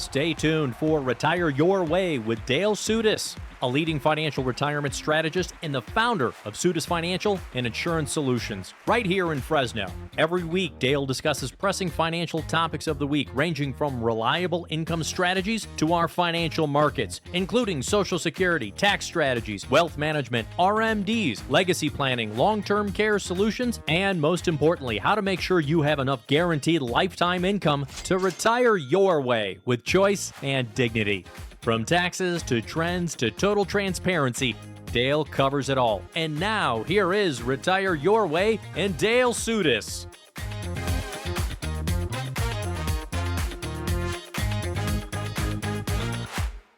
Stay tuned for Retire Your Way with Dale Soutas, a leading financial retirement strategist and the founder of Soutas Financial and Insurance Solutions, right here in Fresno. Every week, Dale discusses pressing financial topics of the week, ranging from reliable income strategies to our financial markets, including Social Security, tax strategies, wealth management, RMDs, legacy planning, long-term care solutions, and most importantly, how to make sure you have enough guaranteed lifetime income to retire your way with choice and dignity. From taxes to trends to total transparency, Dale covers it all. And now, here is Retire Your Way and Dale Soutas.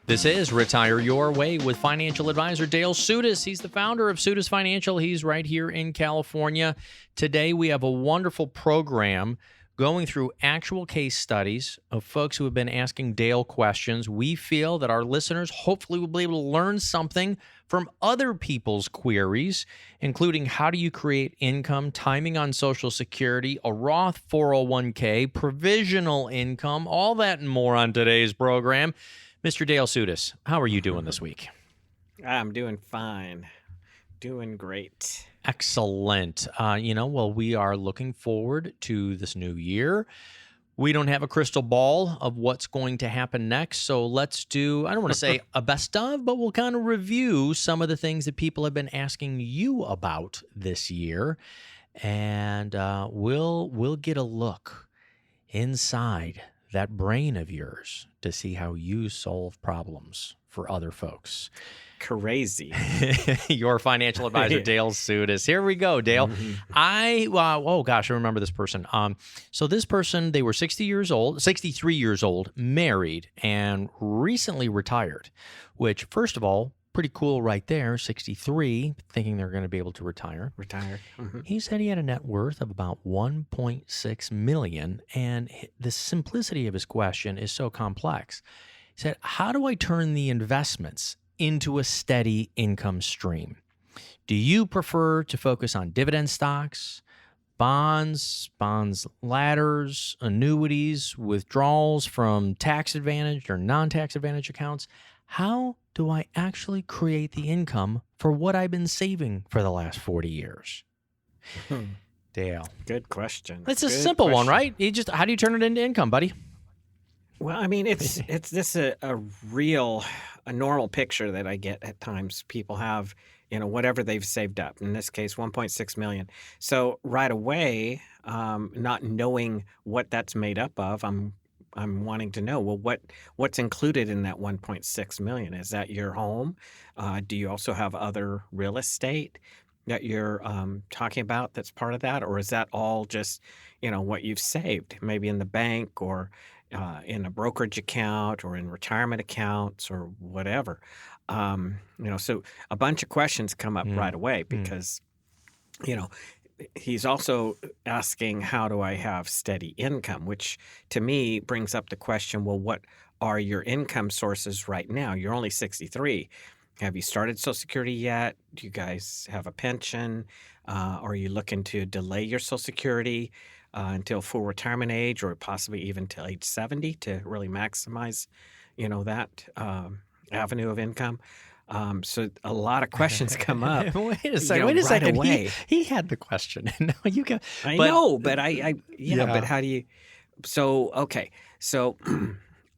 This is Retire Your Way with financial advisor Dale Soutas. He's the founder of Soutas Financial. He's right here in California. Today, we have a wonderful program going through actual case studies of folks who have been asking Dale questions. We feel that our listeners hopefully will be able to learn something from other people's queries, including how do you create income, timing on Social Security, a Roth 401k, provisional income, all that and more on today's program. Mr. Dale Soutas, how are you doing this week? I'm doing fine. Doing great. Excellent. Well, we are looking forward to this new year. We don't have a crystal ball of what's going to happen next, so let's do, I don't want to say a best of, but we'll kind of review some of the things that people have been asking you about this year, and we'll get a look inside that brain of yours to see how you solve problems for other folks. Crazy. Your financial advisor, Dale Soutas. Here we go, Dale. I remember this person. So this person, they were 63 years old, married, and recently retired, which, first of all, pretty cool right there, 63, thinking they're going to be able to retire. He said he had a net worth of about $1.6 million, and the simplicity of his question is so complex. He said, how do I turn the investments into a steady income stream? Do you prefer to focus on dividend stocks, bonds ladders, annuities, withdrawals from tax-advantaged or non-tax advantage accounts? How do I actually create the income for what I've been saving for the last 40 years? Dale. Good question. It's a simple one, right? How do you turn it into income, buddy? Well, I mean, it's this a normal picture that I get at times. People have, whatever they've saved up. In this case, $1.6 million. So right away, not knowing what that's made up of, I'm wanting to know, well, what's included in that $1.6 million? Is that your home? Do you also have other real estate that you're talking about that's part of that? Or is that all just, what you've saved, maybe in the bank or in a brokerage account or in retirement accounts or whatever? So a bunch of questions come up right away because, he's also asking, how do I have steady income? Which to me brings up the question, well, what are your income sources right now? You're only 63. Have you started Social Security yet? Do you guys have a pension? Are you looking to delay your Social Security until full retirement age or possibly even till age 70 to really maximize, that avenue of income? So a lot of questions come up. Wait a second. Away. He had the question. No, you can. I know, but but how do you? So okay, so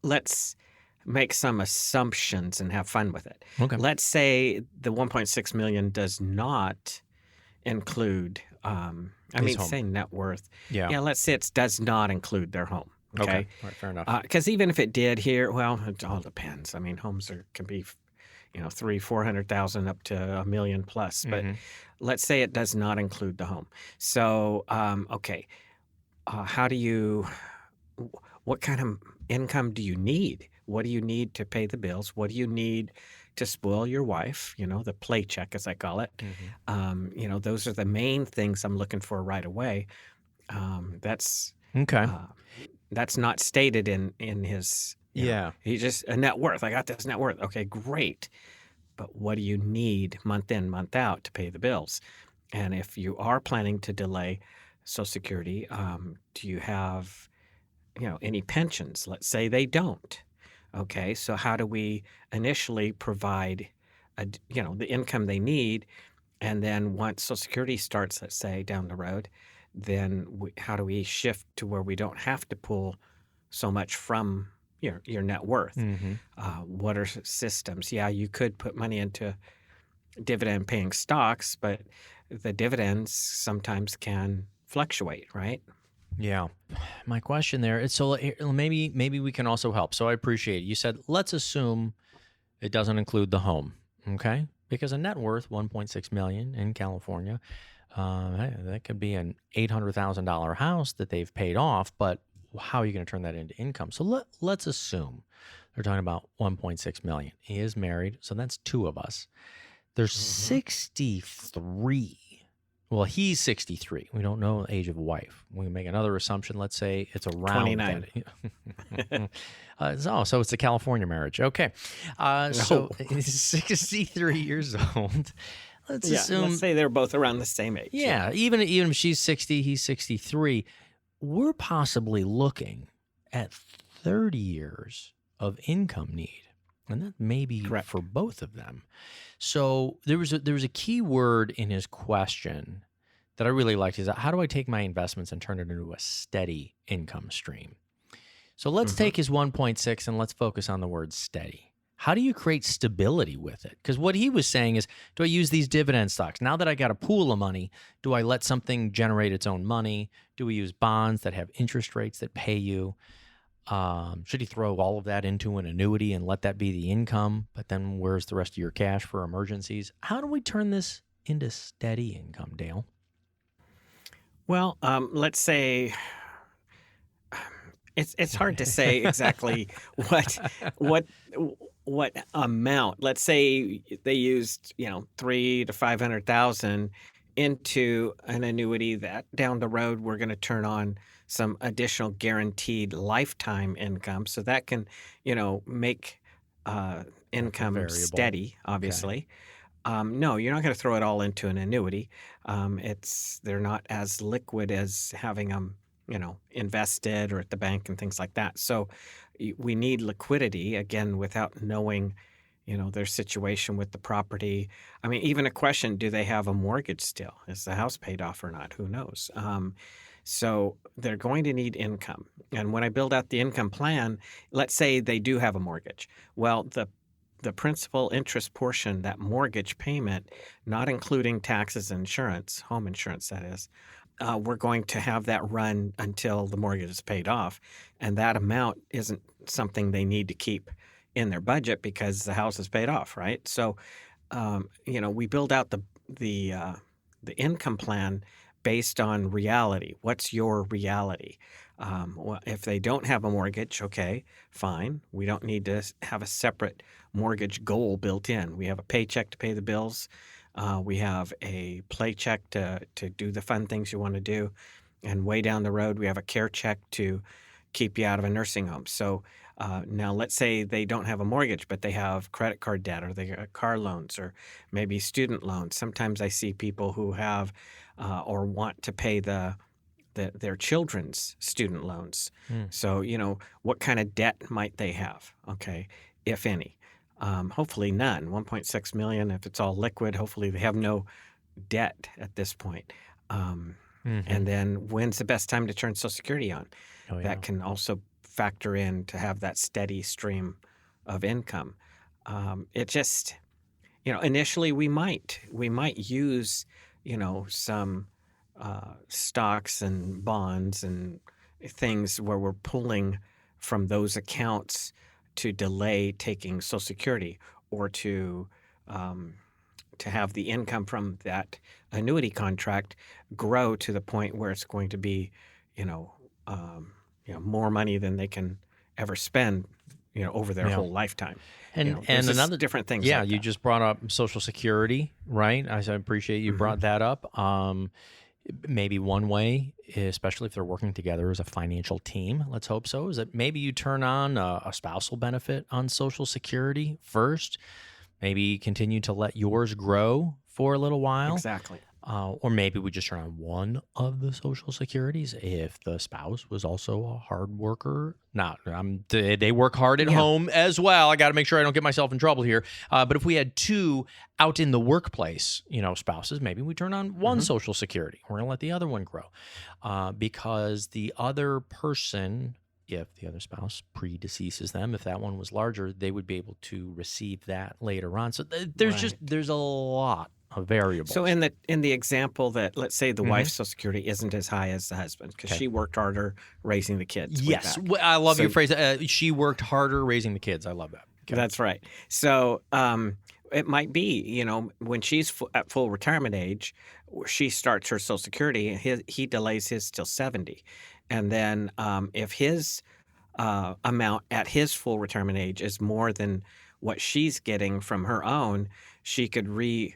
let's make some assumptions and have fun with it. Okay. Let's say the 1.6 million does not include. Say net worth. Yeah. Let's say it does not include their home. Okay. All right, fair enough. Because even if it did here, well, it all depends. I mean, homes can be, 300,000-400,000 up to $1 million plus. But let's say it does not include the home. So, how do you? What kind of income do you need? What do you need to pay the bills? What do you need to spoil your wife? The play check, as I call it. Those are the main things I'm looking for right away. That's okay. That's not stated in his. He just a net worth. I got this net worth. Okay, great. But what do you need month in, month out to pay the bills? And if you are planning to delay Social Security, do you have, any pensions? Let's say they don't. Okay, so how do we initially provide the income they need, and then once Social Security starts, let's say down the road, then how do we shift to where we don't have to pull so much from your net worth? Mm-hmm. What are systems? Yeah, you could put money into dividend paying stocks, but the dividends sometimes can fluctuate, right? Yeah. My question there is, so maybe we can also help. So I appreciate it. You said, let's assume it doesn't include the home. Okay. Because a net worth, 1.6 million in California, hey, that could be an $800,000 house that they've paid off, but how are you going to turn that into income? So let's assume they're talking about 1.6 million. He is married. So that's two of us. There's Hmm. 63. Well, he's 63. We don't know the age of a wife. We can make another assumption. Let's say it's around 29. that. So it's a California marriage. Okay. No. So he's 63 years old. Let's Yeah, let's assume, say they're both around the same age. yeah, even if she's 60, he's 63, we're possibly looking at 30 years of income need. And that may be Correct. for both of them. So there was a key word in his question that I really liked, is how do I take my investments and turn it into a steady income stream? So let's Hmm. take his 1.6 and let's focus on the word steady. How do you create stability with it? Because what he was saying is, do I use these dividend stocks? Now that I got a pool of money, do I let something generate its own money? Do we use bonds that have interest rates that pay you? Should you throw all of that into an annuity and let that be the income? But then where's the rest of your cash for emergencies? How do we turn this into steady income, Dale? Well, let's say it's hard to say exactly what what what amount. Let's say they used 3 to 500,000 into an annuity that down the road we're going to turn on some additional guaranteed lifetime income, so that can make Like a income variable. steady. Okay. Obviously, no, you're not going to throw it all into an annuity. They're not as liquid as having them, invested or at the bank and things like that. So we need liquidity again without knowing, their situation with the property. I mean, even a question: do they have a mortgage still? Is the house paid off or not? Who knows? So they're going to need income. And when I build out the income plan, let's say they do have a mortgage. Well, the principal interest portion, that mortgage payment, not including taxes and insurance, home insurance that is, we're going to have that run until the mortgage is paid off. And that amount isn't something they need to keep in their budget because the house is paid off, right? So, we build out the income plan based on reality. What's your reality? Well, if they don't have a mortgage, okay, fine. We don't need to have a separate mortgage goal built in. We have a paycheck to pay the bills. We have a play check to do the fun things you want to do. And way down the road, we have a care check to keep you out of a nursing home. So now let's say they don't have a mortgage, but they have credit card debt, or they got car loans, or maybe student loans. Sometimes I see people who have or want to pay their children's student loans. Hmm. So, what kind of debt might they have? Okay, if any. Hopefully none. 1.6 million. If it's all liquid, hopefully they have no debt at this point. Mm-hmm. And then when's the best time to turn Social Security on? Oh, yeah. That can also factor in to have that steady stream of income. It just, initially we might use, some stocks and bonds and things where we're pulling from those accounts to delay taking Social Security, or to have the income from that annuity contract grow to the point where it's going to be, you know, more money than they can ever spend, over their Yeah. whole lifetime. And There's just another, different things yeah, like you that. just brought up Social Security, right? I appreciate you Hmm. brought that up. Maybe one way, especially if they're working together as a financial team, let's hope so, is that maybe you turn on a spousal benefit on Social Security first. Maybe continue to let yours grow for a little while. Exactly. Or maybe we just turn on one of the Social Securities if the spouse was also a hard worker. They work hard at home as well. I got to make sure I don't get myself in trouble here. But if we had two out in the workplace, spouses, maybe we turn on one Social Security. We're going to let the other one grow because the other person, if the other spouse predeceases them, if that one was larger, they would be able to receive that later on. So there's a lot of variables. So in the example that, let's say the wife's Social Security isn't as high as the husband because she worked harder raising the kids. Yes, I love your phrase. She worked harder raising the kids. I love that. Okay. That's right. So it might be, when she's at full retirement age, she starts her Social Security. He delays his till 70. And then if his amount at his full retirement age is more than what she's getting from her own, she could reapply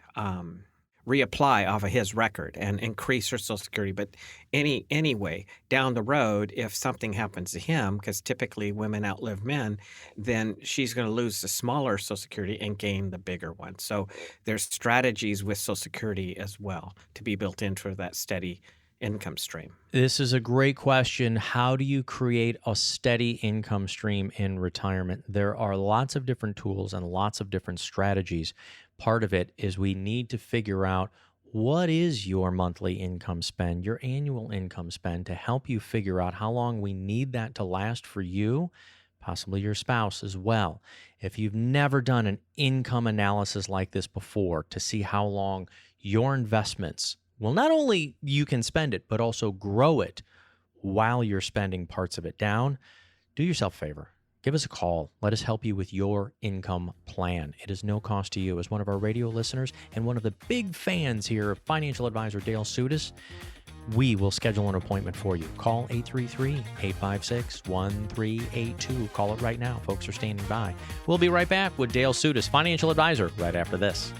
off of his record and increase her Social Security. But anyway, down the road, if something happens to him, because typically women outlive men, then she's going to lose the smaller Social Security and gain the bigger one. So there's strategies with Social Security as well to be built into that steady income stream. This is a great question. How do you create a steady income stream in retirement? There are lots of different tools and lots of different strategies. Part of it is we need to figure out what is your monthly income spend, your annual income spend, to help you figure out how long we need that to last for you, possibly your spouse as well. If you've never done an income analysis like this before to see how long your investments, well, not only you can spend it, but also grow it while you're spending parts of it down, do yourself a favor. Give us a call. Let us help you with your income plan. It is no cost to you. As one of our radio listeners and one of the big fans here of financial advisor Dale Soutas, we will schedule an appointment for you. Call 833-856-1382. Call it right now. Folks are standing by. We'll be right back with Dale Soutas, financial advisor, right after this.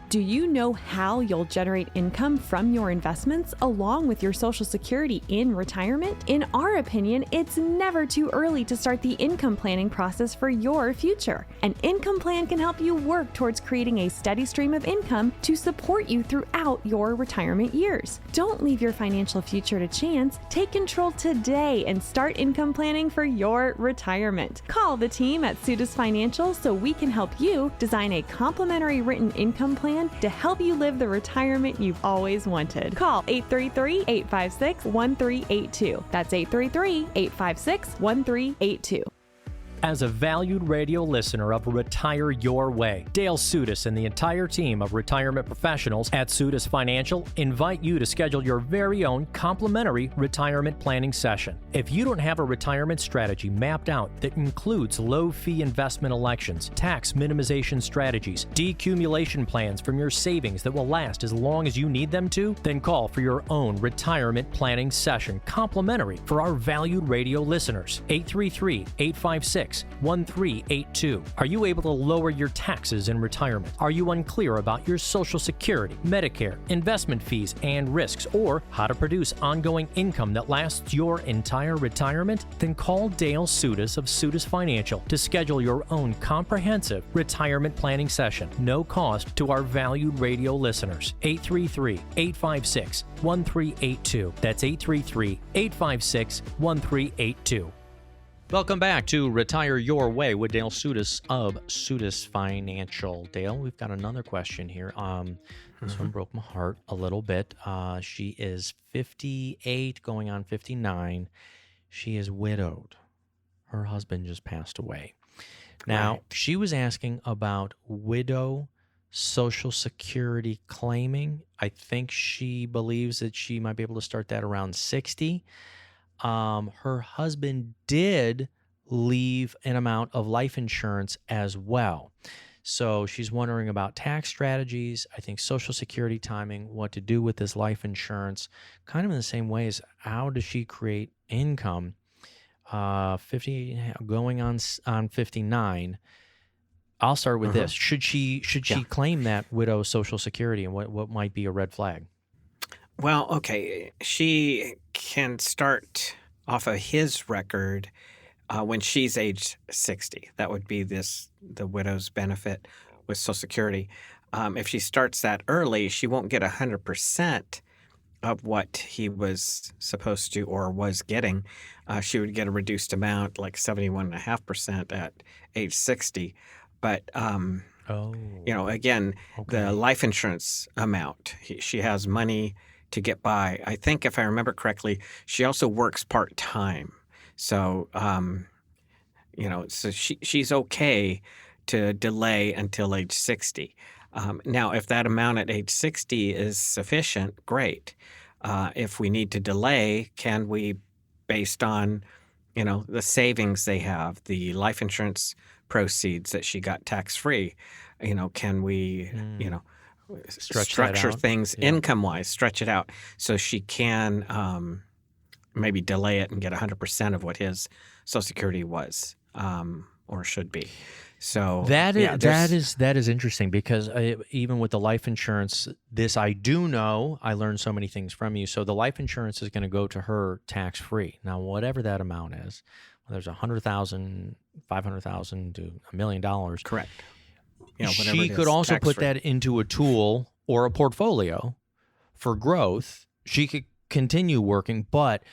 Do you know how you'll generate income from your investments along with your Social Security in retirement? In our opinion, it's never too early to start the income planning process for your future. An income plan can help you work towards creating a steady stream of income to support you throughout your retirement years. Don't leave your financial future to chance. Take control today and start income planning for your retirement. Call the team at Soutas Financial so we can help you design a complimentary written income plan to help you live the retirement you've always wanted. Call 833-856-1382. That's 833-856-1382. As a valued radio listener of Retire Your Way, Dale Soutas and the entire team of retirement professionals at Soutas Financial invite you to schedule your very own complimentary retirement planning session. If you don't have a retirement strategy mapped out that includes low-fee investment elections, tax minimization strategies, decumulation plans from your savings that will last as long as you need them to, then call for your own retirement planning session, complimentary for our valued radio listeners. 833-856-1382. Are you able to lower your taxes in retirement? Are you unclear about your Social Security, Medicare, investment fees, and risks, or how to produce ongoing income that lasts your entire retirement? Then call Dale Soutas of Soutas Financial to schedule your own comprehensive retirement planning session. No cost to our valued radio listeners. 833-856-1382. That's 833-856-1382. Welcome back to Retire Your Way with Dale Soutas of Soutas Financial. Dale, we've got another question here. This one broke my heart a little bit. She is 58, going on 59. She is widowed. Her husband just passed away. Now, she was asking about widow Social Security claiming. I think she believes that she might be able to start that around 60. Her husband did leave an amount of life insurance as well. So she's wondering about tax strategies, I think Social Security timing, what to do with this life insurance, kind of in the same way as how does she create income, 50 going on 59. I'll start with this. Should she claim that widow Social Security, and what might be a red flag? Well, okay, she can start off of his record when she's age 60. That would be the widow's benefit with Social Security. if she starts that early, she won't get 100% of what he was supposed to or was getting. She would get a reduced amount, like 71.5% at age 60. But, Oh, again, the okay. life insurance amount, she has money to get by. I think if I remember correctly, she also works part-time. So, so she's okay to delay until age 60. Now, if that amount at age 60 is sufficient, great. If we need to delay, can we, based on, the savings they have, the life insurance proceeds that she got tax-free, can we, Mm. Stretch that structure out. things Yeah. income-wise, stretch it out so she can maybe delay it and get 100% of what his Social Security was or should be. So That is interesting because even with the life insurance, this I do know. I learned so many things from you. So the life insurance is going to go to her tax free. Now, whatever that amount is, whether there's $100,000, $500,000 to $1 million, correct. Whatever she it could is, also put tax-free. that into a tool or a portfolio for growth. She could continue working, but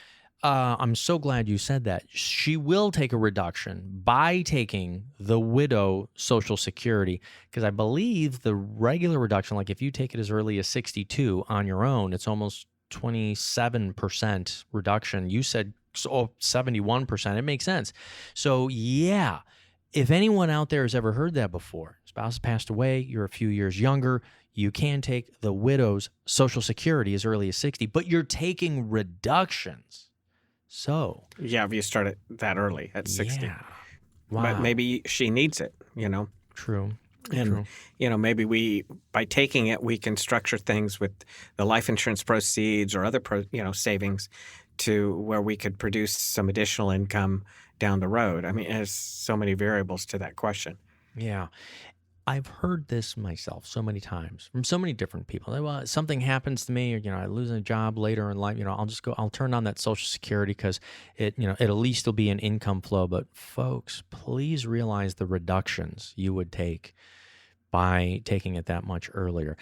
I'm so glad you said that. She will take a reduction by taking the widow Social Security, because I believe the regular reduction, like if you take it as early as 62 on your own, it's almost 27% reduction. You said 71%. It makes sense. So yeah, if anyone out there has ever heard that before, spouse passed away, you're a few years younger, you can take the widow's Social Security as early as 60, but you're taking reductions. So, Yeah, if you start it that early at 60. yeah. Wow. But maybe she needs it, True. And, True. maybe by taking it, we can structure things with the life insurance proceeds or other, savings to where we could produce some additional income down the road. I mean, there's so many variables to that question. Yeah. I've heard this myself so many times from so many different people. Well, something happens to me, or I lose a job later in life. I'll turn on that Social Security because it at least will be an income flow. But folks, please realize the reductions you would take by taking it that much earlier.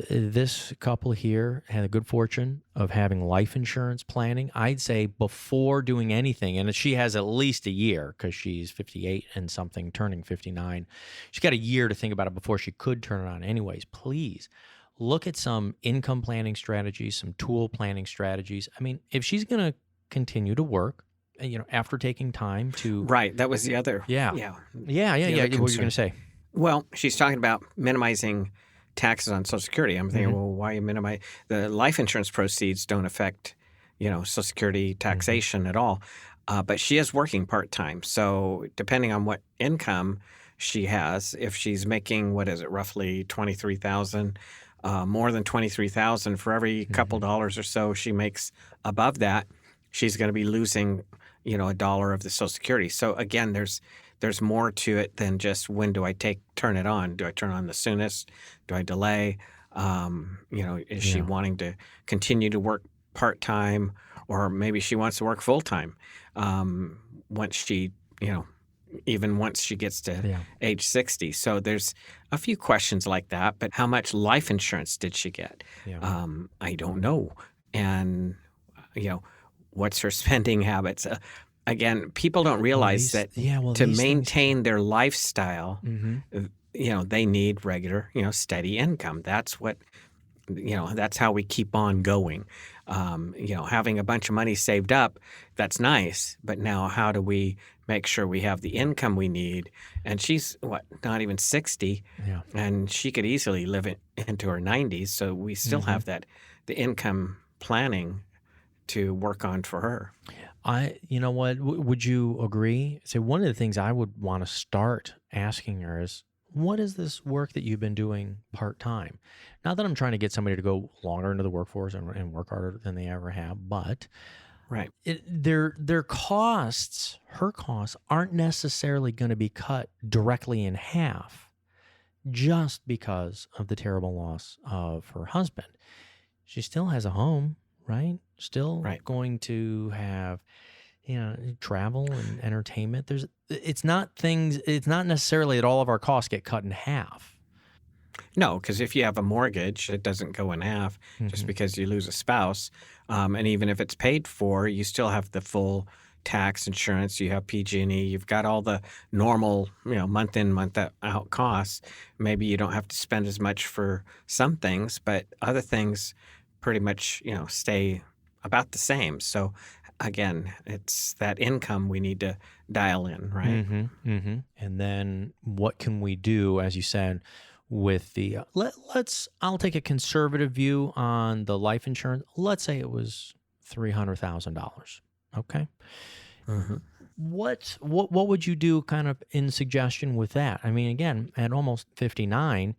This couple here had a good fortune of having life insurance planning, I'd say, before doing anything. And she has at least a year because she's 58 and something, turning 59. She's got a year to think about it before she could turn it on. Anyways, please look at some income planning strategies, some tool planning strategies. I mean, if she's going to continue to work, after taking time to... Right. That was the other. Yeah. The Yeah. other What were you concern. going to say? Well, she's talking about minimizing taxes on Social Security. I'm thinking, well, why minimize? The life insurance proceeds don't affect, Social Security taxation at all. But she is working part-time. So depending on what income she has, if she's making, roughly $23,000, more than $23,000 for every couple dollars or so she makes above that, she's going to be losing, $1 of the Social Security. So again, there's more to it than just when do I turn it on? Do I turn on the soonest? Do I delay? Is she wanting to continue to work part-time, or maybe she wants to work full-time once she, even once she gets to age 60. So there's a few questions like that. But how much life insurance did she get? Yeah. I don't know. And, what's her spending habits? Again, people don't realize that to maintain their lifestyle, they need regular, steady income. That's what, that's how we keep on going. Having a bunch of money saved up, that's nice. But now how do we make sure we have the income we need? And she's, not even 60, and she could easily live into her 90s. So we still have the income planning to work on for her. You know what? Would you agree? So one of the things I would want to start asking her is, what is this work that you've been doing part-time? Not that I'm trying to get somebody to go longer into the workforce and work harder than they ever have, but right, their costs, her costs, aren't necessarily going to be cut directly in half just because of the terrible loss of her husband. She still has a home, right? Still going to have, travel and entertainment. It's not necessarily that all of our costs get cut in half. No, because if you have a mortgage, it doesn't go in half just because you lose a spouse. And even if it's paid for, you still have the full tax, insurance, you have PG&E, you've got all the normal, month in, month out costs. Maybe you don't have to spend as much for some things, but other things pretty much, stay about the same. So again, it's that income we need to dial in, right? And then what can we do, as you said, with the I'll take a conservative view on the life insurance. Let's say it was $300,000. Okay. What would you do kind of in suggestion with that? I mean, again, at almost 59,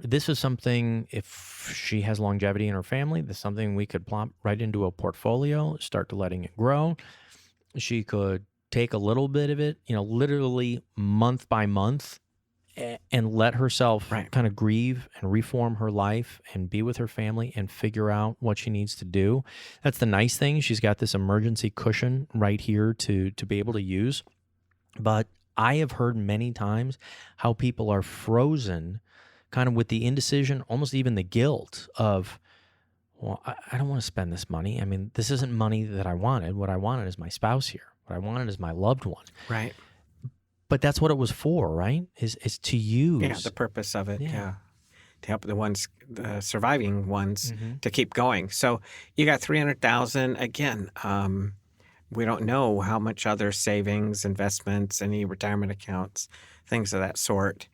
this is something, if she has longevity in her family, this is something we could plop right into a portfolio, start to letting it grow. She could take a little bit of it, literally month by month, and let herself kind of grieve and reform her life and be with her family and figure out what she needs to do. That's the nice thing. She's got this emergency cushion right here to be able to use. But I have heard many times how people are frozen kind of with the indecision, almost even the guilt of, well, I don't want to spend this money. I mean, this isn't money that I wanted. What I wanted is my spouse here. What I wanted is my loved one. Right. But that's what it was for, right? Is to use. Yeah, the purpose of it, to help the surviving ones to keep going. So you got $300,000. Again, we don't know how much other savings, investments, any retirement accounts, things of that sort.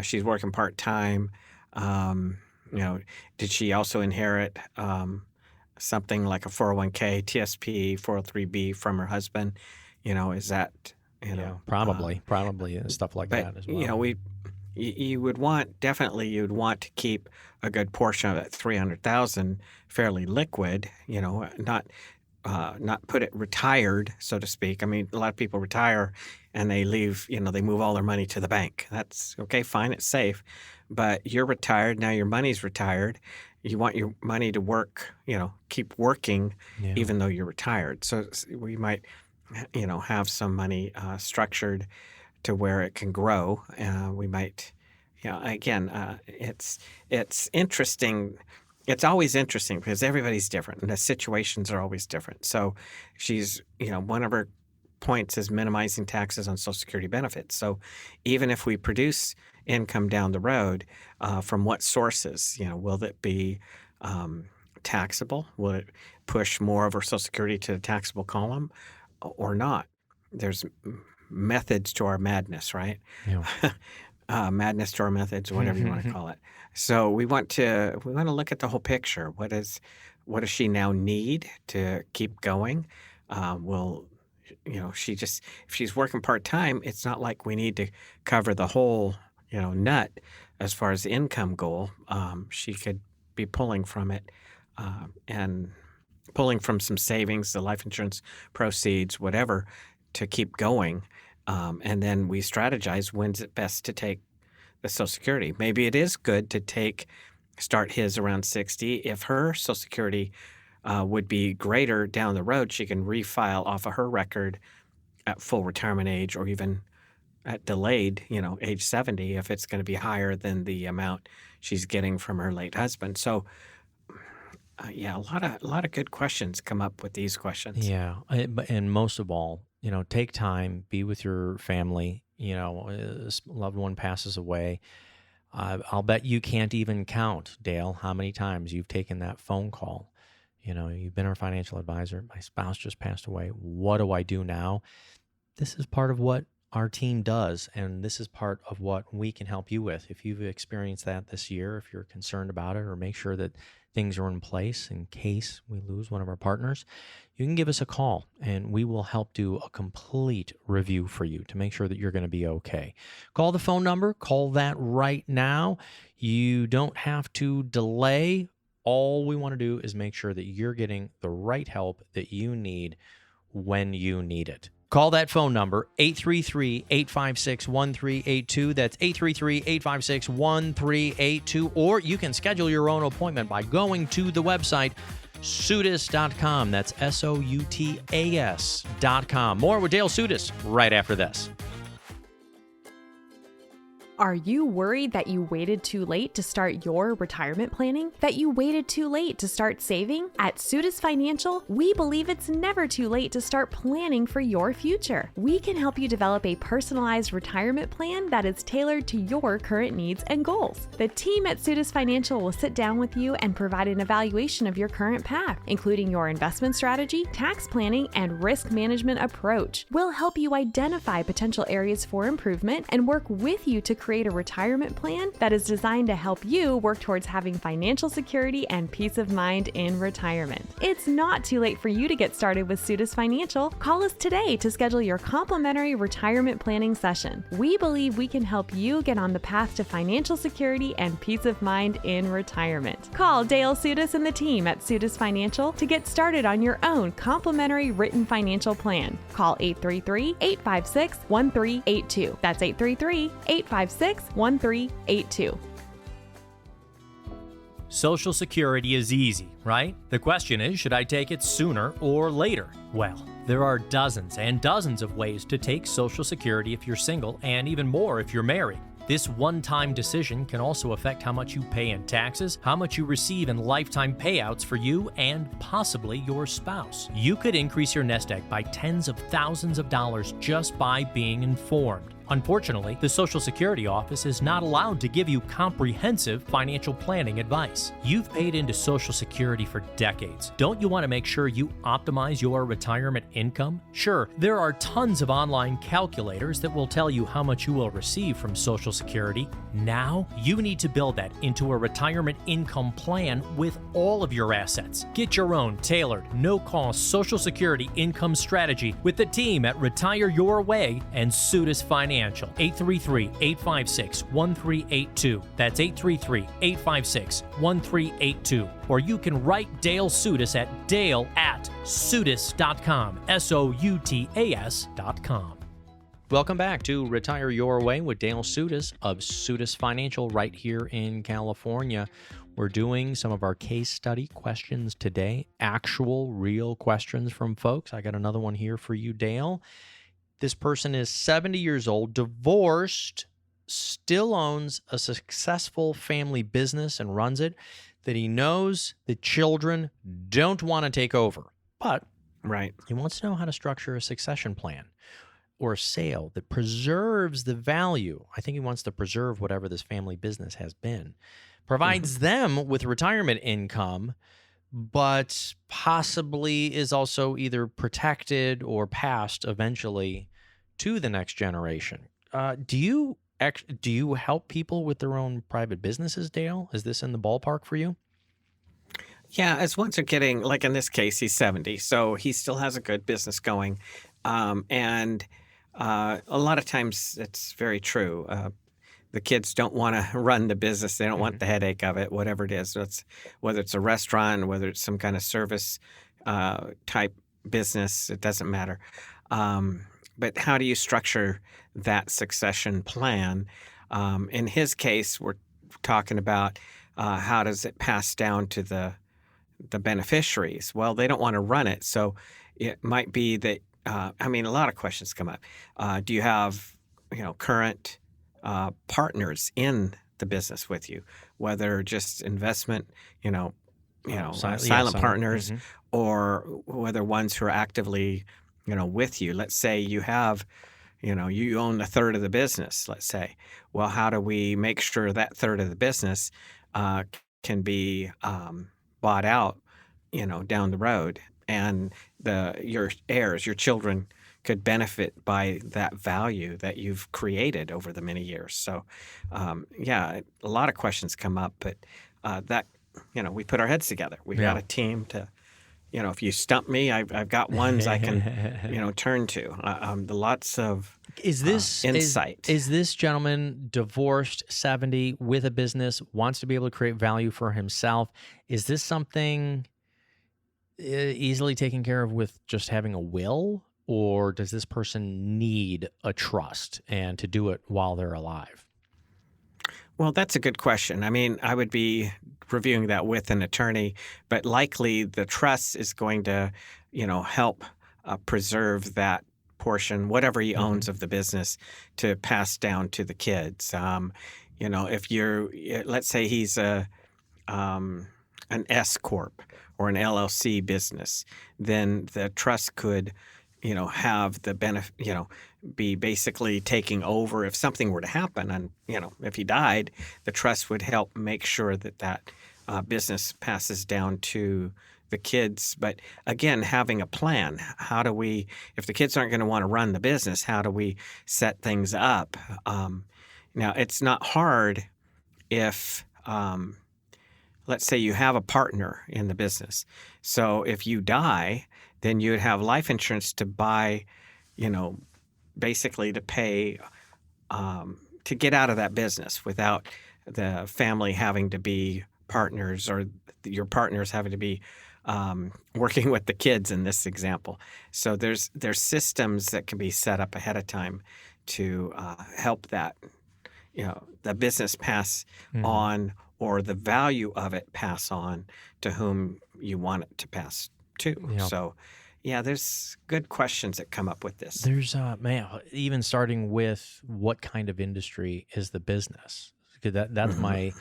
She's working part-time. Did she also inherit something like a 401k, TSP, 403b from her husband? Is that... probably stuff like that as well. You would want to keep a good portion of that $300,000 fairly liquid. Not put it retired, so to speak. I mean, a lot of people retire and they leave. They move all their money to the bank. That's okay, fine, it's safe. But you're retired now. Your money's retired. You want your money to work. Keep working, even though you're retired. So we might. Have some money structured to where it can grow. We might, it's interesting. It's always interesting because everybody's different and the situations are always different. So she's, one of her points is minimizing taxes on Social Security benefits. So even if we produce income down the road, from what sources, will it be taxable? Will it push more of her Social Security to the taxable column? Or not? There's methods to our madness, right? Madness to our methods, whatever you want to call it. So we want to look at the whole picture. What does she now need to keep going? If she's working part-time, it's not like we need to cover the whole nut as far as the income goal. She could be pulling from it and pulling from some savings, the life insurance proceeds, whatever, to keep going. And then we strategize when's it best to take the Social Security. Maybe it is good to start his around 60. If her Social Security would be greater down the road, she can refile off of her record at full retirement age or even at delayed, age 70 if it's going to be higher than the amount she's getting from her late husband. So a lot of good questions come up with these questions. Yeah, and most of all, take time, be with your family. A loved one passes away. I'll bet you can't even count, Dale, how many times you've taken that phone call. You've been our financial advisor. My spouse just passed away. What do I do now? This is part of what our team does, and this is part of what we can help you with. If you've experienced that this year, if you're concerned about it, or make sure that things are in place in case we lose one of our partners, you can give us a call and we will help do a complete review for you to make sure that you're going to be okay. Call the phone number, call that right now. You don't have to delay. All we want to do is make sure that you're getting the right help that you need when you need it. Call that phone number, 833-856-1382. That's 833-856-1382. Or you can schedule your own appointment by going to the website, Soutas.com. That's Soutas.com. More with Dale Soutas right after this. Are you worried that you waited too late to start your retirement planning? That you waited too late to start saving? At Soutas Financial, we believe it's never too late to start planning for your future. We can help you develop a personalized retirement plan that is tailored to your current needs and goals. The team at Soutas Financial will sit down with you and provide an evaluation of your current path, including your investment strategy, tax planning, and risk management approach. We'll help you identify potential areas for improvement and work with you to create a retirement plan that is designed to help you work towards having financial security and peace of mind in retirement. It's not too late for you to get started with Soutas Financial. Call us today to schedule your complimentary retirement planning session. We believe we can help you get on the path to financial security and peace of mind in retirement. Call Dale Soutas and the team at Soutas Financial to get started on your own complimentary written financial plan. Call 833-856-1382. That's 833-856-1382. Social Security is easy, right? The question is, should I take it sooner or later? Well, there are dozens and dozens of ways to take Social Security if you're single, and even more if you're married. This one-time decision can also affect how much you pay in taxes, how much you receive in lifetime payouts for you and possibly your spouse. You could increase your nest egg by tens of thousands of dollars just by being informed. Unfortunately, the Social Security office is not allowed to give you comprehensive financial planning advice. You've paid into Social Security for decades. Don't you want to make sure you optimize your retirement income? Sure, there are tons of online calculators that will tell you how much you will receive from Social Security. Now, you need to build that into a retirement income plan with all of your assets. Get your own tailored, no-cost Social Security income strategy with the team at Retire Your Way and Soutas Financial. 833-856-1382. That's 833-856-1382. Or you can write Dale Soutas at dale@soutas.com. SOUTAS.com. Welcome back to Retire Your Way with Dale Soutas of Soutas Financial right here in California. We're doing some of our case study questions today, actual, real questions from folks. I got another one here for you, Dale. This person is 70 years old, divorced, still owns a successful family business and runs it, that he knows the children don't want to take over. But he wants to know how to structure a succession plan or a sale that preserves the value. I think he wants to preserve whatever this family business has been, provides them with retirement income, but possibly is also either protected or passed eventually to the next generation. Do you help people with their own private businesses, Dale? Is this in the ballpark for you? Yeah, as ones are getting, like in this case, he's 70, so he still has a good business going. And a lot of times it's very true. The kids don't want to run the business. They don't want the headache of it, whatever it is. Whether it's a restaurant, whether it's some kind of service type business, it doesn't matter. But how do you structure that succession plan? In his case, we're talking about how does it pass down to the beneficiaries? Well, they don't want to run it. So it might be that, a lot of questions come up. Do you have, current partners in the business with you, whether just investment, silent partners, or whether ones who are actively, with you. Let's say you have, you own a third of the business, let's say. Well, how do we make sure that third of the business can be bought out, down the road, and your heirs, your children, could benefit by that value that you've created over the many years. So, a lot of questions come up, but we put our heads together. We've got a team to, if you stump me, I've got ones I can, turn to. Lots of insight. Is this gentleman divorced, 70, with a business, wants to be able to create value for himself? Is this something easily taken care of with just having a will? Or does this person need a trust and to do it while they're alive? Well, that's a good question. I would be reviewing that with an attorney, but likely the trust is going to, help preserve that portion, whatever he owns of the business, to pass down to the kids. If let's say he's an S corp or an LLC business, then the trust could, have the benefit, be basically taking over if something were to happen. And, if he died, the trust would help make sure that business passes down to the kids. But again, having a plan. If the kids aren't going to want to run the business, how do we set things up? Now, it's not hard if, let's say you have a partner in the business. So if you die, then you would have life insurance to buy, basically to pay, to get out of that business without the family having to be partners, or your partners having to be working with the kids in this example. So there's systems that can be set up ahead of time to help that, the business pass on, or the value of it pass on to whom you want it to pass to. Yeah. So, there's good questions that come up with this. There's even starting with what kind of industry is the business? Because that's my.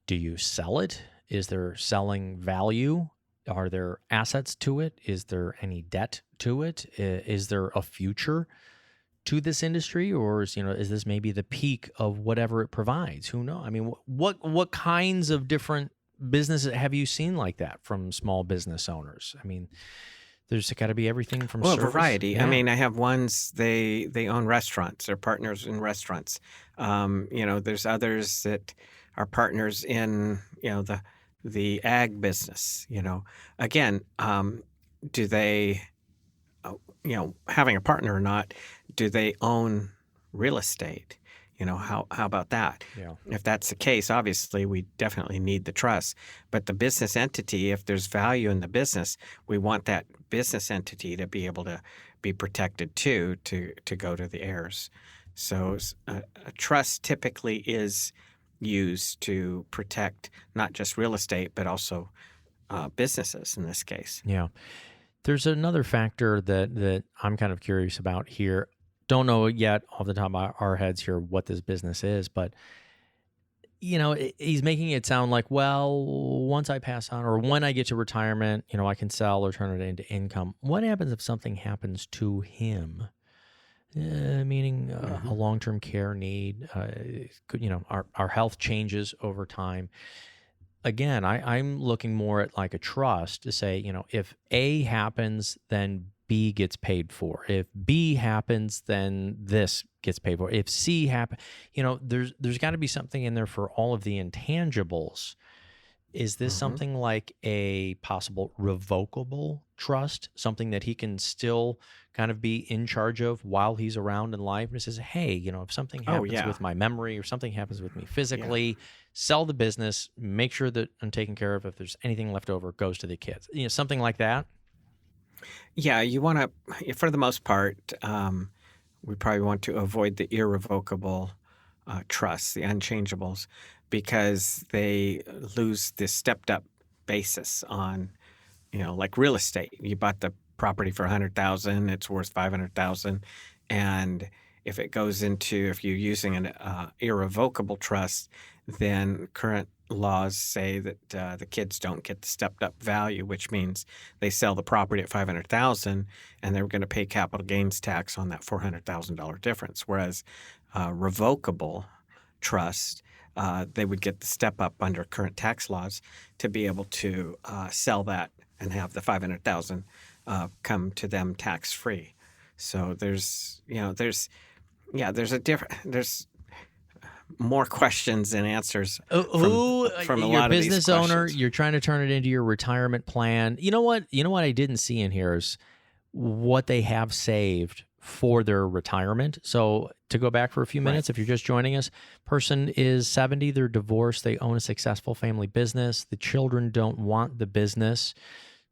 Do you sell it? Is there selling value? Are there assets to it? Is there any debt to it? Is there a future to this industry, or is this maybe the peak of whatever it provides? Who knows? I mean, what kinds of different businesses have you seen like that from small business owners? I mean, there's got to be everything from a service. variety. Yeah. I mean, I have ones they own restaurants. They're partners in restaurants. There's others that are partners in the ag business. Again, do they, having a partner or not, do they own real estate? How about that? Yeah. If that's the case, obviously we definitely need the trust. But the business entity, if there's value in the business, we want that business entity to be able to be protected too, to go to the heirs. So a trust typically is used to protect not just real estate, but also businesses in this case. Yeah. There's another factor that I'm kind of curious about here. Don't know yet off the top of our heads here what this business is, but he's making it sound like, well, once I pass on or when I get to retirement, I can sell or turn it into income. What happens if something happens to him? Meaning a long-term care need, our health changes over time. Again, I'm looking more at like a trust to say, if A happens, then B gets paid for. If B happens, then this gets paid for. If C happens, there's got to be something in there for all of the intangibles. Is this something like a possible revocable trust, something that he can still kind of be in charge of while he's around in life? And it says, hey, if something happens with my memory or something happens with me physically, sell the business, make sure that I'm taken care of. If there's anything left over, it goes to the kids. Something like that. Yeah, you want to, for the most part, we probably want to avoid the irrevocable trusts, the unchangeables, because they lose this stepped up basis on, like real estate. You bought the property for $100,000, it's worth $500,000. And if you're using an irrevocable trust, then current laws say that the kids don't get the stepped up value, which means they sell the property at $500,000 and they're going to pay capital gains tax on that $400,000 difference. Whereas revocable trust, they would get the step up under current tax laws to be able to sell that and have the $500,000 come to them tax free. So there's more questions than answers from a lot of these You're a business owner, questions. you're trying to turn it into your retirement plan. You know what I didn't see in here is what they have saved for their retirement. So to go back for a few minutes, if you're just joining us, person is 70, they're divorced, they own a successful family business. The children don't want the business.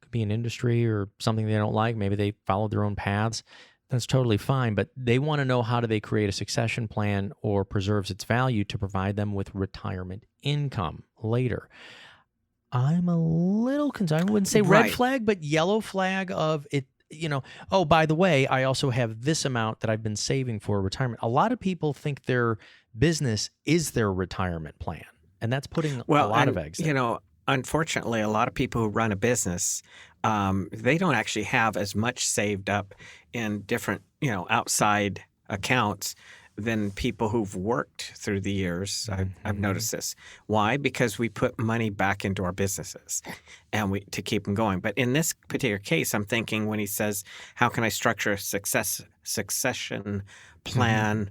Could be an industry or something they don't like. Maybe they follow their own paths. That's totally fine, but they want to know how do they create a succession plan or preserves its value to provide them with retirement income later. I'm a little concerned. I wouldn't say red flag, but yellow flag of it. oh, by the way, I also have this amount that I've been saving for retirement. A lot of people think their business is their retirement plan, and that's putting a lot of eggs there. Unfortunately, a lot of people who run a business, they don't actually have as much saved up in different, outside accounts than people who've worked through the years. I've noticed this. Why? Because we put money back into our businesses and to keep them going. But in this particular case, I'm thinking when he says, how can I structure a succession plan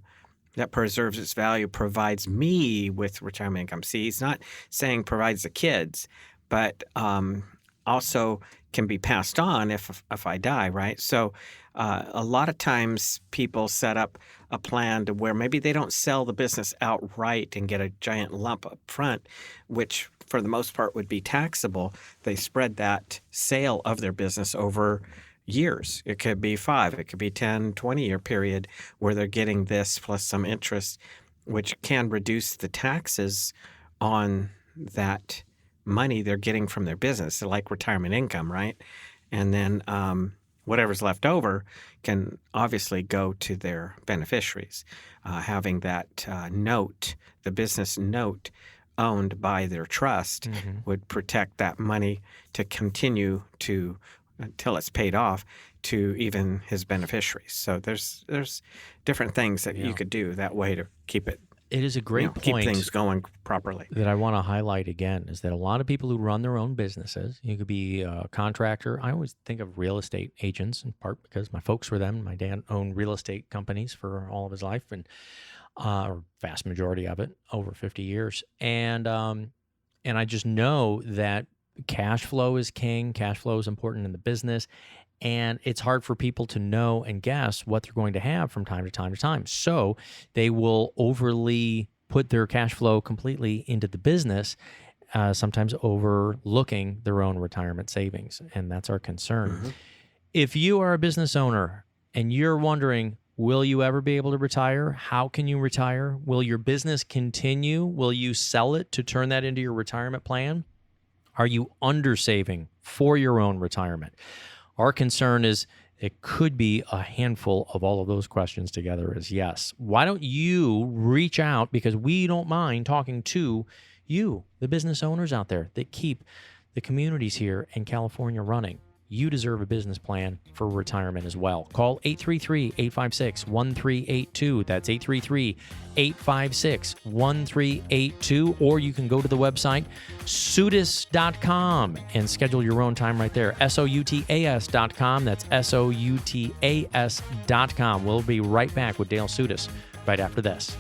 that preserves its value, provides me with retirement income? See, he's not saying provides the kids, but also can be passed on if I die, right? So a lot of times people set up a plan to where maybe they don't sell the business outright and get a giant lump up front, which for the most part would be taxable. They spread that sale of their business over years. It could be 5, it could be 10, 20-year period where they're getting this plus some interest, which can reduce the taxes on that money they're getting from their business, like retirement income, right? And then whatever's left over can obviously go to their beneficiaries. Having that note, the business note owned by their trust would protect that money to continue to until it's paid off to even his beneficiaries. So there's different things that you could do that way to keep it. It is a great point. Keep things going properly. That I want to highlight again is that a lot of people who run their own businesses, you could be a contractor. I always think of real estate agents in part because my folks were them. My dad owned real estate companies for all of his life and or vast majority of it, over 50 years. And I just know that cash flow is king. Cash flow is important in the business. And it's hard for people to know and guess what they're going to have from time to time to time. So they will overly put their cash flow completely into the business, sometimes overlooking their own retirement savings. And that's our concern. If you are a business owner and you're wondering, will you ever be able to retire? How can you retire? Will your business continue? Will you sell it to turn that into your retirement plan? Are you undersaving for your own retirement? Our concern is it could be a handful of all of those questions together is yes. Why don't you reach out, because we don't mind talking to you, the business owners out there that keep the communities here in California running. You deserve a business plan for retirement as well. Call 833-856-1382. That's 833-856-1382. Or you can go to the website Soutas.com and schedule your own time right there. Soutas.com. That's Soutas.com. We'll be right back with Dale Soutas right after this.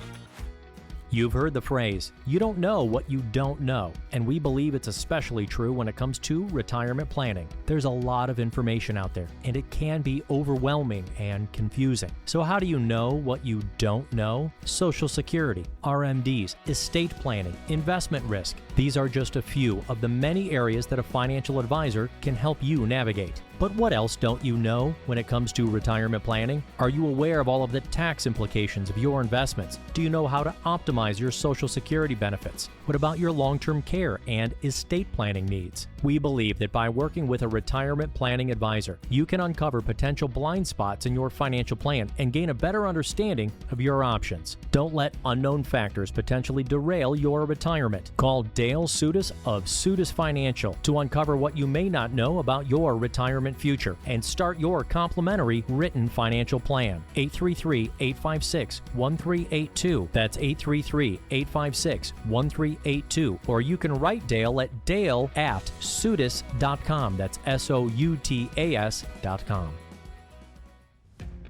You've heard the phrase, you don't know what you don't know, and we believe it's especially true when it comes to retirement planning. There's a lot of information out there, and it can be overwhelming and confusing. So how do you know what you don't know? Social Security, RMDs, estate planning, investment risk. These are just a few of the many areas that a financial advisor can help you navigate. But what else don't you know when it comes to retirement planning? Are you aware of all of the tax implications of your investments? Do you know how to optimize your Social Security benefits? What about your long-term care and estate planning needs? We believe that by working with a retirement planning advisor, you can uncover potential blind spots in your financial plan and gain a better understanding of your options. Don't let unknown factors potentially derail your retirement. Call Dale Soutas of Soutas Financial to uncover what you may not know about your retirement future and start your complimentary written financial plan. 833-856-1382. That's 833-856-1382. Or you can write Dale at dale@soutas.com. That's SOUTAS.com.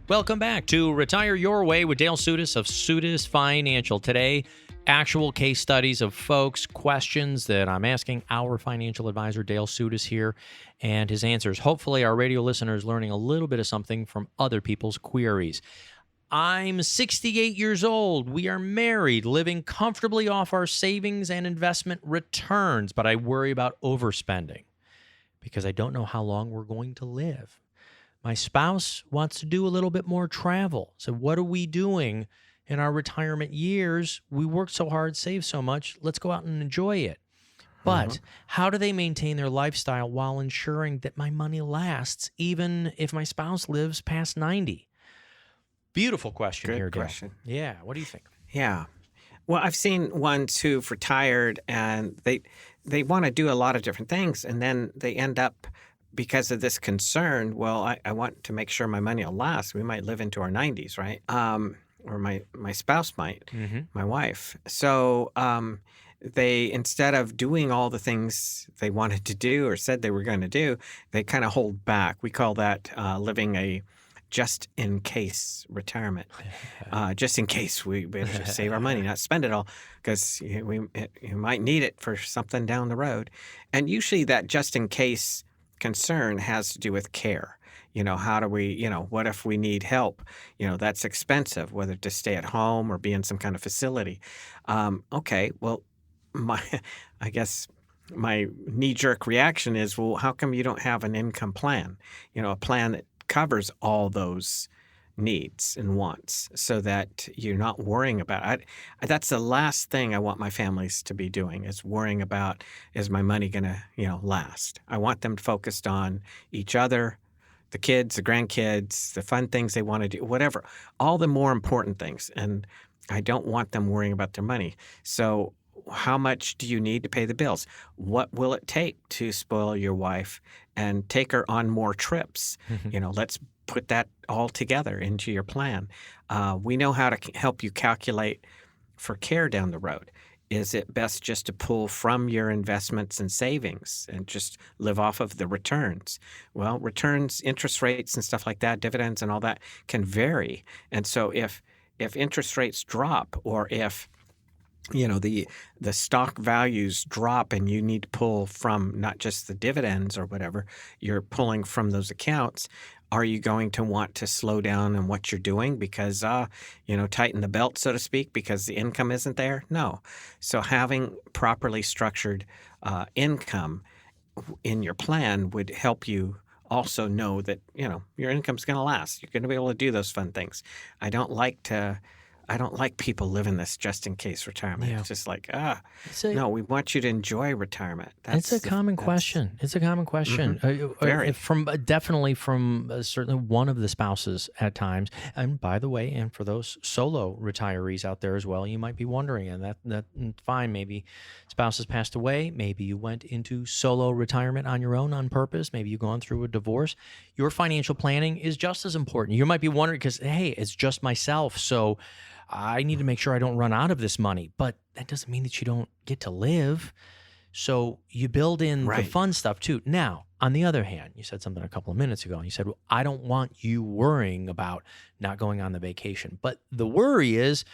Welcome back to Retire Your Way with Dale Soutas of Soutas Financial. Today, actual case studies of folks, questions that I'm asking our financial advisor, Dale Soutas, here, and his answers. Hopefully, our radio listeners learning a little bit of something from other people's queries. I'm 68 years old. We are married, living comfortably off our savings and investment returns, but I worry about overspending because I don't know how long we're going to live. My spouse wants to do a little bit more travel. So what are we doing in our retirement years? We worked so hard, saved so much. Let's go out and enjoy it. But how do they maintain their lifestyle while ensuring that my money lasts even if my spouse lives past 90? Beautiful question Good here, Dale. question. Yeah, what do you think? Yeah. Well, I've seen ones who've retired and they want to do a lot of different things, and then they end up, because of this concern, well, I want to make sure my money will last. We might live into our 90s, right? Or my spouse might, my wife. So they, instead of doing all the things they wanted to do or said they were going to do, they kind of hold back. We call that living a just in case retirement. Just in case we better save our money, not spend it all, because you might need it for something down the road. And usually that just in case concern has to do with care. How do we, what if we need help? That's expensive, whether to stay at home or be in some kind of facility. Okay, well, I guess my knee-jerk reaction is, well, how come you don't have an income plan? A plan that covers all those needs and wants, so that you're not worrying about it. That's the last thing I want my families to be doing, is worrying about, is my money going to, last? I want them focused on each other, the kids, the grandkids, the fun things they want to do, whatever, all the more important things. And I don't want them worrying about their money. So how much do you need to pay the bills? What will it take to spoil your wife and take her on more trips? Let's put that all together into your plan. We know how to help you calculate for care down the road. Is it best just to pull from your investments and savings and just live off of the returns? Well, returns, interest rates and stuff like that, dividends and all that can vary. And so if interest rates drop, or if the stock values drop and you need to pull from not just the dividends or whatever, you're pulling from those accounts, are you going to want to slow down in what you're doing because, tighten the belt, so to speak, because the income isn't there? No. So having properly structured income in your plan would help you also know that, your income's going to last. You're going to be able to do those fun things. I don't like people living this just in case retirement. Yeah. It's just like, no, we want you to enjoy retirement. It's a common question. It's a common question. Very. Definitely from certainly one of the spouses at times. And by the way, and for those solo retirees out there as well, you might be wondering, and that's fine. Maybe spouse has passed away. Maybe you went into solo retirement on your own on purpose. Maybe you've gone through a divorce. Your financial planning is just as important. You might be wondering because, hey, it's just myself. So I need to make sure I don't run out of this money, but that doesn't mean that you don't get to live. So you build in the fun stuff too. Now, on the other hand, you said something a couple of minutes ago, and you said, well, I don't want you worrying about not going on the vacation. But the worry is,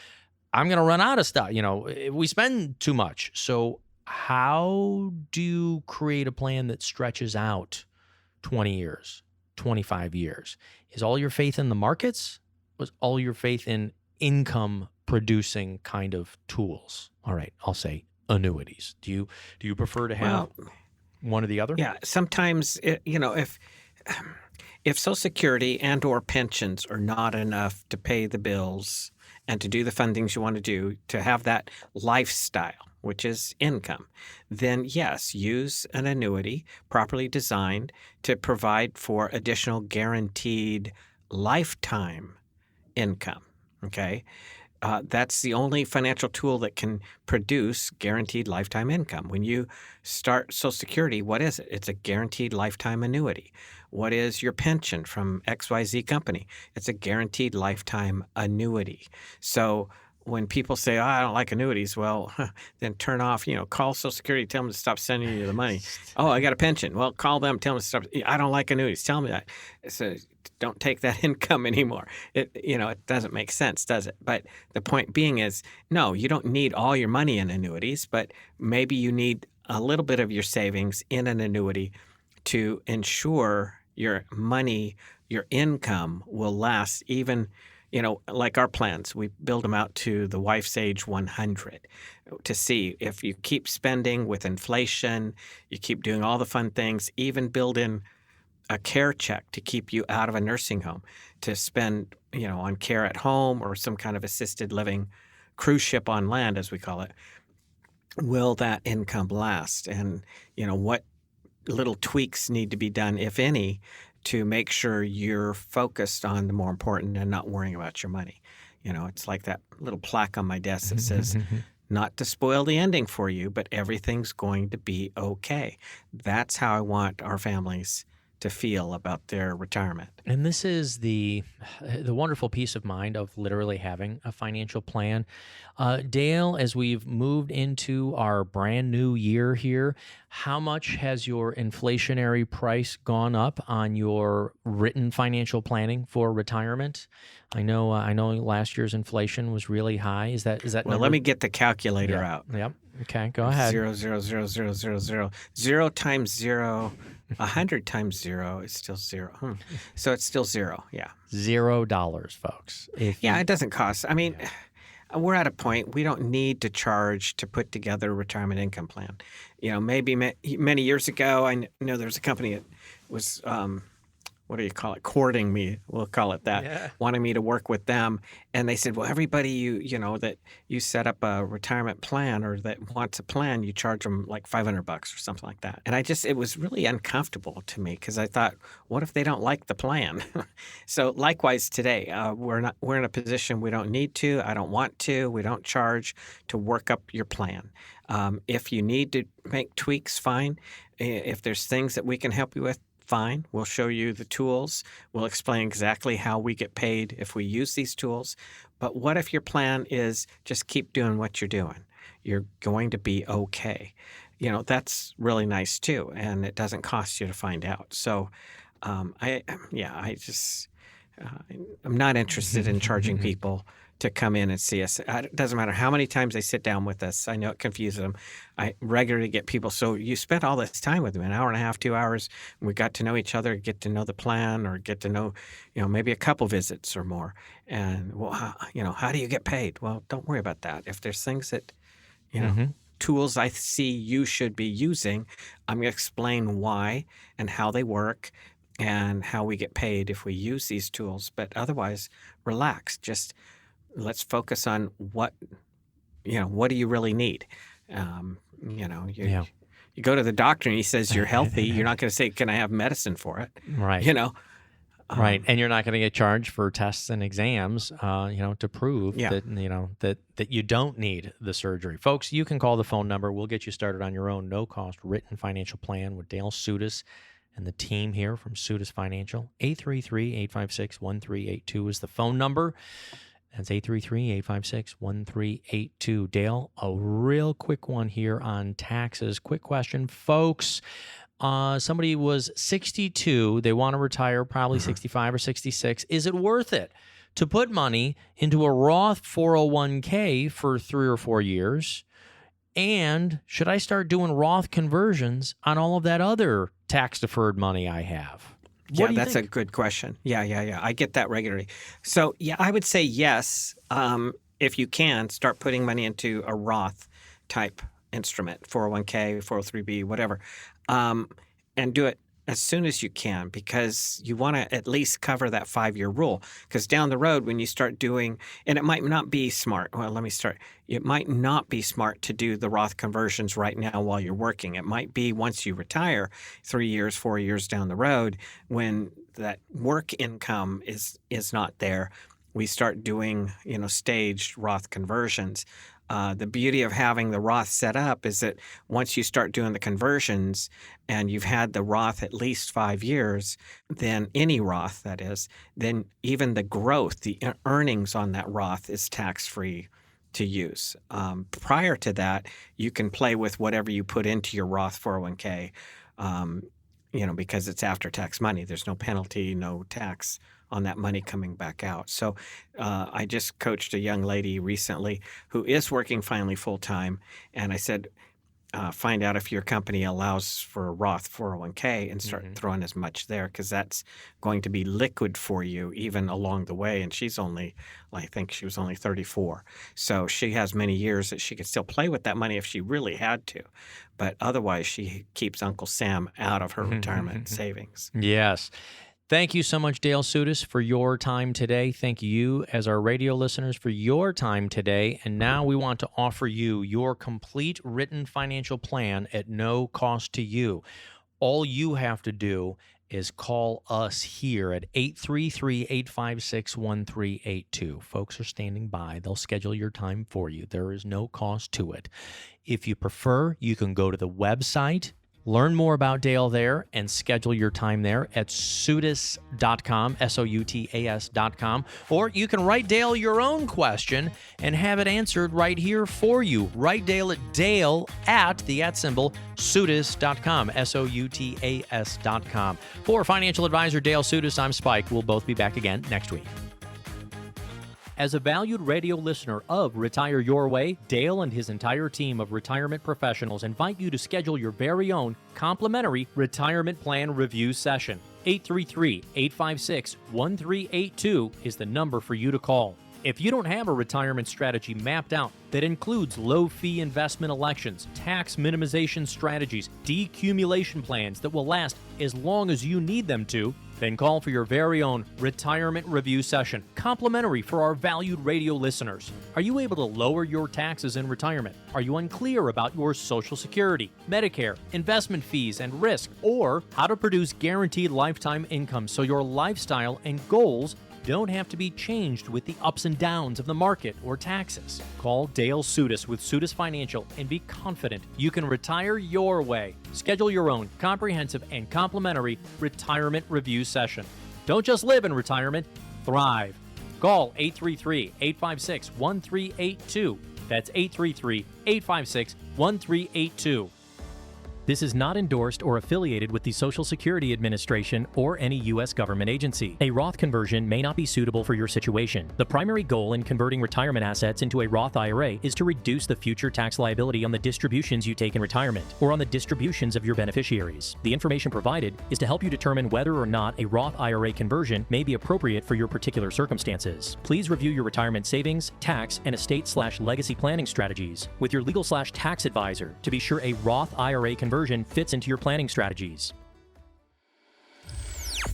I'm going to run out of stuff. If we spend too much. So how do you create a plan that stretches out 20 years, 25 years? Is all your faith in the markets? Was all your faith in income producing kind of tools? All right, I'll say annuities. Do you prefer to have one or the other? Yeah, sometimes if Social Security and or pensions are not enough to pay the bills and to do the fun things you want to do, to have that lifestyle, which is income, then yes, use an annuity properly designed to provide for additional guaranteed lifetime income. Okay, that's the only financial tool that can produce guaranteed lifetime income. When you start Social Security, what is it? It's a guaranteed lifetime annuity. What is your pension from XYZ company? It's a guaranteed lifetime annuity. So when people say, I don't like annuities, well, then turn off, call Social Security, tell them to stop sending you the money. Oh, I got a pension. Well, call them, tell them to stop. I don't like annuities. Tell me that. So don't take that income anymore. It doesn't make sense, does it? But the point being is, no, you don't need all your money in annuities, but maybe you need a little bit of your savings in an annuity to ensure your money, your income will last even, like our plans, we build them out to the wife's age 100 to see if you keep spending with inflation, you keep doing all the fun things, even build in a care check to keep you out of a nursing home, to spend, on care at home or some kind of assisted living cruise ship on land, as we call it. will that income last? And, what little tweaks need to be done, if any, to make sure you're focused on the more important and not worrying about your money. It's like that little plaque on my desk that says, not to spoil the ending for you, but everything's going to be okay. That's how I want our families to feel about their retirement. And this is the wonderful peace of mind of literally having a financial plan. Dale, as we've moved into our brand new year here, how much has your inflationary price gone up on your written financial planning for retirement? I know last year's inflation was really high. Is that Well, number? let me get the calculator out. Yep. Okay, go ahead. 0.0000000. 0 times 0, 100 times 0 is still 0. So it's still 0. Yeah. $0, folks. It doesn't cost. I mean, we're at a point we don't need to charge to put together a retirement income plan. Maybe many years ago, I know there's a company that was, what do you call it? Courting me, we'll call it that, wanting me to work with them. And they said, well, everybody that you set up a retirement plan or that wants a plan, you charge them like $500 or something like that. And it was really uncomfortable to me because I thought, what if they don't like the plan? So likewise today, we're in a position we don't need to, I don't want to, we don't charge to work up your plan. If you need to make tweaks, fine. If there's things that we can help you with, fine. We'll show you the tools. We'll explain exactly how we get paid if we use these tools. But what if your plan is just keep doing what you're doing? You're going to be okay. That's really nice too, and it doesn't cost you to find out. So, I'm not interested in charging people to come in and see us. It doesn't matter how many times they sit down with us. I know it confuses them. I regularly get people, so you spent all this time with me, an hour and a half, 2 hours, and we got to know each other, get to know the plan, or get to know, maybe a couple visits or more. And, well, how do you get paid? Well, don't worry about that. If there's things that, tools I see you should be using, I'm going to explain why and how they work and how we get paid if we use these tools. But otherwise, relax. Just let's focus on what do you really need? You go to the doctor and he says you're healthy. You're not going to say, can I have medicine for it? Right. Right. And you're not going to get charged for tests and exams, to prove that you don't need the surgery. Folks, you can call the phone number. We'll get you started on your own no-cost written financial plan with Dale Soutas and the team here from Soutas Financial. 833-856-1382 is the phone number. That's 833-856-1382. Dale, a real quick one here on taxes. Quick question, folks. Somebody was 62. They want to retire, probably 65 or 66. Is it worth it to put money into a Roth 401k for 3 or 4 years? And should I start doing Roth conversions on all of that other tax-deferred money I have? That's a good question. Yeah. I get that regularly. So, I would say yes. If you can, start putting money into a Roth type instrument, 401k, 403b, whatever, and do it as soon as you can, because you want to at least cover that 5-year rule. Because down the road, when you start doing, and it might not be smart. Well, let me start. It might not be smart to do the Roth conversions right now while you're working. It might be once you retire, 3 years, 4 years down the road, when that work income is not there, we start doing, staged Roth conversions. The beauty of having the Roth set up is that once you start doing the conversions and you've had the Roth at least 5 years, then any Roth, that is, then even the growth, the earnings on that Roth is tax-free to use. Prior to that, you can play with whatever you put into your Roth 401k, because it's after-tax money. There's no penalty, no tax on that money coming back out. So I just coached a young lady recently who is working finally full-time, and I said, find out if your company allows for a Roth 401k and start throwing as much there, because that's going to be liquid for you even along the way. And I think she was only 34. So she has many years that she could still play with that money if she really had to. But otherwise, she keeps Uncle Sam out of her retirement savings. Yes. Thank you so much, Dale Soutas, for your time today. Thank you, as our radio listeners, for your time today. And now we want to offer you your complete written financial plan at no cost to you. All you have to do is call us here at 833-856-1382. Folks are standing by. They'll schedule your time for you. There is no cost to it. If you prefer, you can go to the website, learn more about Dale there, and schedule your time there at soutas.com, Soutas.com. Or you can write Dale your own question and have it answered right here for you. Write Dale at soutas.com, Soutas.com. For financial advisor Dale Soutas, I'm Spike. We'll both be back again next week. As a valued radio listener of Retire Your Way, Dale and his entire team of retirement professionals invite you to schedule your very own complimentary retirement plan review session. 833-856-1382 is the number for you to call. If you don't have a retirement strategy mapped out that includes low-fee investment elections, tax minimization strategies, decumulation plans that will last as long as you need them to, then call for your very own retirement review session, complimentary for our valued radio listeners. Are you able to lower your taxes in retirement? Are you unclear about your Social Security, Medicare, investment fees and risk, or how to produce guaranteed lifetime income so your lifestyle and goals don't have to be changed with the ups and downs of the market or taxes? Call Dale Soutas with Soutas Financial and be confident you can retire your way. Schedule your own comprehensive and complimentary retirement review session. Don't just live in retirement, thrive. Call 833-856-1382. That's 833-856-1382. This is not endorsed or affiliated with the Social Security Administration or any U.S. government agency. A Roth conversion may not be suitable for your situation. The primary goal in converting retirement assets into a Roth IRA is to reduce the future tax liability on the distributions you take in retirement or on the distributions of your beneficiaries. The information provided is to help you determine whether or not a Roth IRA conversion may be appropriate for your particular circumstances. Please review your retirement savings, tax, and estate/legacy planning strategies with your legal/tax advisor to be sure a Roth IRA conversion fits into your planning strategies.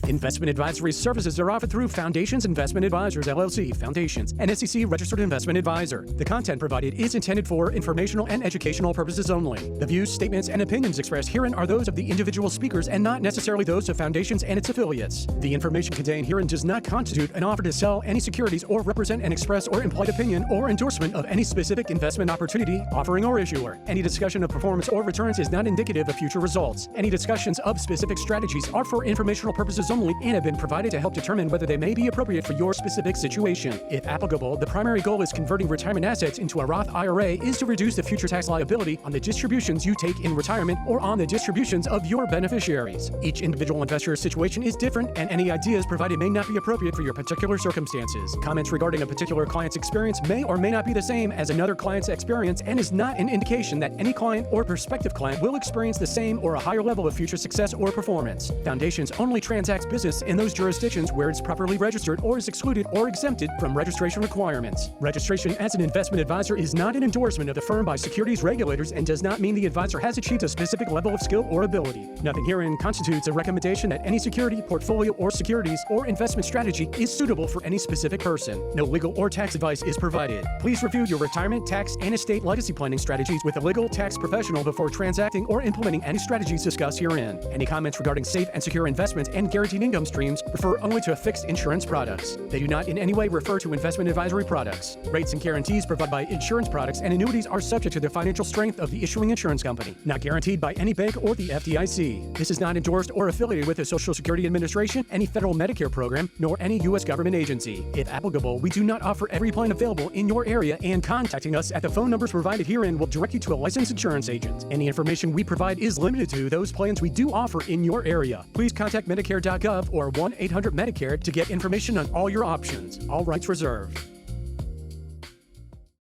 Investment advisory services are offered through Foundations Investment Advisors, LLC, Foundations, an SEC-registered investment advisor. The content provided is intended for informational and educational purposes only. The views, statements, and opinions expressed herein are those of the individual speakers and not necessarily those of Foundations and its affiliates. The information contained herein does not constitute an offer to sell any securities or represent an express or implied opinion or endorsement of any specific investment opportunity, offering, or issuer. Any discussion of performance or returns is not indicative of future results. Any discussions of specific strategies are for informational purposes only and have been provided to help determine whether they may be appropriate for your specific situation. If applicable, the primary goal is converting retirement assets into a Roth IRA is to reduce the future tax liability on the distributions you take in retirement or on the distributions of your beneficiaries. Each individual investor's situation is different, and any ideas provided may not be appropriate for your particular circumstances. Comments regarding a particular client's experience may or may not be the same as another client's experience and is not an indication that any client or prospective client will experience the same or a higher level of future success or performance. Foundations only transacts business in those jurisdictions where it's properly registered or is excluded or exempted from registration requirements. Registration as an investment advisor is not an endorsement of the firm by securities regulators and does not mean the advisor has achieved a specific level of skill or ability. Nothing herein constitutes a recommendation that any security, portfolio, or securities or investment strategy is suitable for any specific person. No legal or tax advice is provided. Please review your retirement, tax, and estate legacy planning strategies with a legal tax professional before transacting or implementing any strategies discussed herein. Any comments regarding safe and secure investments and guaranteed income streams refer only to fixed insurance products. They do not in any way refer to investment advisory products. Rates and guarantees provided by insurance products and annuities are subject to the financial strength of the issuing insurance company, not guaranteed by any bank or the FDIC. This is not endorsed or affiliated with the Social Security Administration, any federal Medicare program, nor any U.S. government agency. If applicable, we do not offer every plan available in your area, and contacting us at the phone numbers provided herein will direct you to a licensed insurance agent. Any information we provide is limited to those plans we do offer in your area. Please contact Medicare.gov or 1-800-MEDICARE to get information on all your options. All rights reserved.